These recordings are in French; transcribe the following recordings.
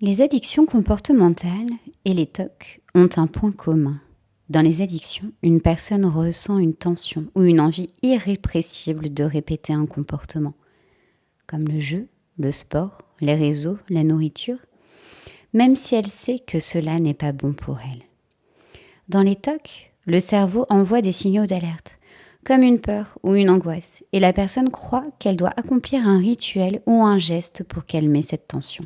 Les addictions comportementales et les TOC ont un point commun. Dans les addictions, une personne ressent une tension ou une envie irrépressible de répéter un comportement, comme le jeu, le sport, les réseaux, la nourriture, même si elle sait que cela n'est pas bon pour elle. Dans les TOC, le cerveau envoie des signaux d'alerte, comme une peur ou une angoisse, et la personne croit qu'elle doit accomplir un rituel ou un geste pour calmer cette tension.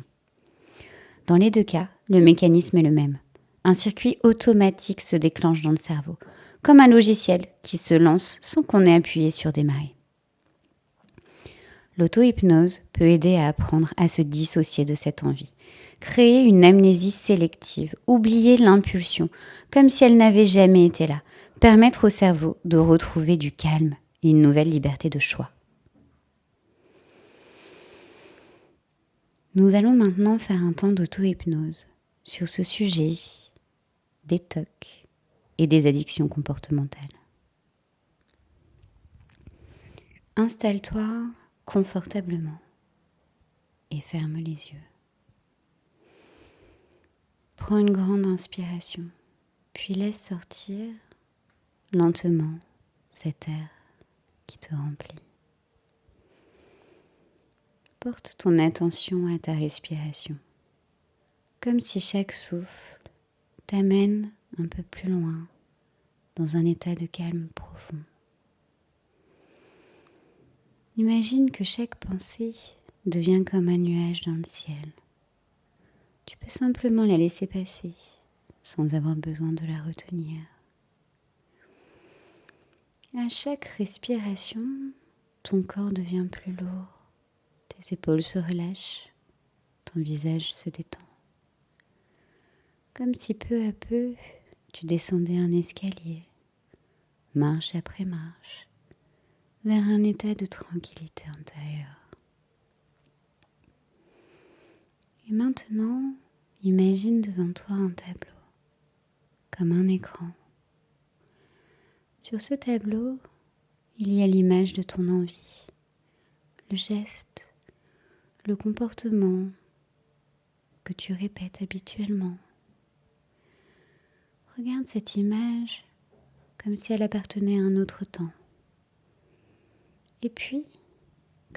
Dans les deux cas, le mécanisme est le même. Un circuit automatique se déclenche dans le cerveau, comme un logiciel qui se lance sans qu'on ait appuyé sur démarrer. L'auto-hypnose peut aider à apprendre à se dissocier de cette envie, créer une amnésie sélective, oublier l'impulsion, comme si elle n'avait jamais été là, permettre au cerveau de retrouver du calme et une nouvelle liberté de choix. Nous allons maintenant faire un temps d'auto-hypnose sur ce sujet des TOC et des addictions comportementales. Installe-toi confortablement et ferme les yeux. Prends une grande inspiration, puis laisse sortir lentement cet air qui te remplit. Porte ton attention à ta respiration, comme si chaque souffle t'amène un peu plus loin dans un état de calme profond. Imagine que chaque pensée devient comme un nuage dans le ciel. Tu peux simplement la laisser passer sans avoir besoin de la retenir. À chaque respiration, ton corps devient plus lourd. Tes épaules se relâchent, ton visage se détend. Comme si peu à peu, tu descendais un escalier, marche après marche, vers un état de tranquillité intérieure. Et maintenant, imagine devant toi un tableau, comme un écran. Sur ce tableau, il y a l'image de ton envie, le geste, le comportement que tu répètes habituellement. Regarde cette image comme si elle appartenait à un autre temps. Et puis,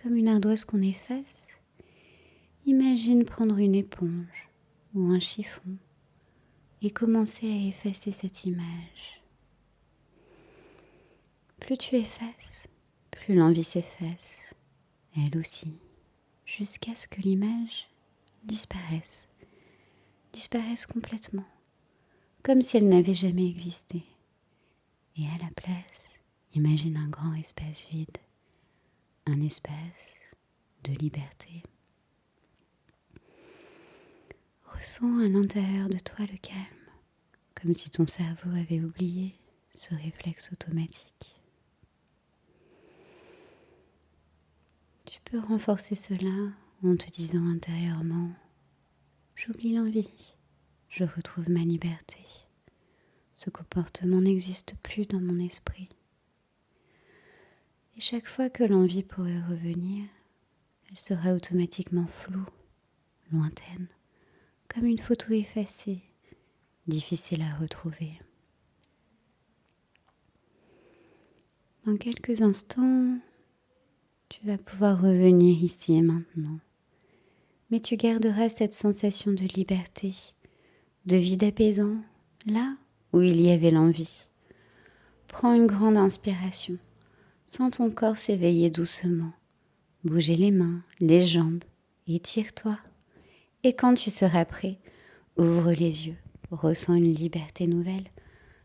comme une ardoise qu'on efface, imagine prendre une éponge ou un chiffon et commencer à effacer cette image. Plus tu effaces, plus l'envie s'efface, elle aussi, jusqu'à ce que l'image disparaisse complètement, comme si elle n'avait jamais existé. Et à la place, imagine un grand espace vide, un espace de liberté. Ressens à l'intérieur de toi le calme, comme si ton cerveau avait oublié ce réflexe automatique. Tu peux renforcer cela en te disant intérieurement « J'oublie l'envie, je retrouve ma liberté. Ce comportement n'existe plus dans mon esprit. » Et chaque fois que l'envie pourrait revenir, elle sera automatiquement floue, lointaine, comme une photo effacée, difficile à retrouver. Dans quelques instants, tu vas pouvoir revenir ici et maintenant. Mais tu garderas cette sensation de liberté, de vide apaisant, là où il y avait l'envie. Prends une grande inspiration. Sens ton corps s'éveiller doucement. Bouger les mains, les jambes, étire-toi. Et quand tu seras prêt, ouvre les yeux. Ressens une liberté nouvelle,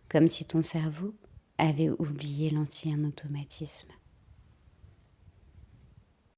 comme si ton cerveau avait oublié l'ancien automatisme.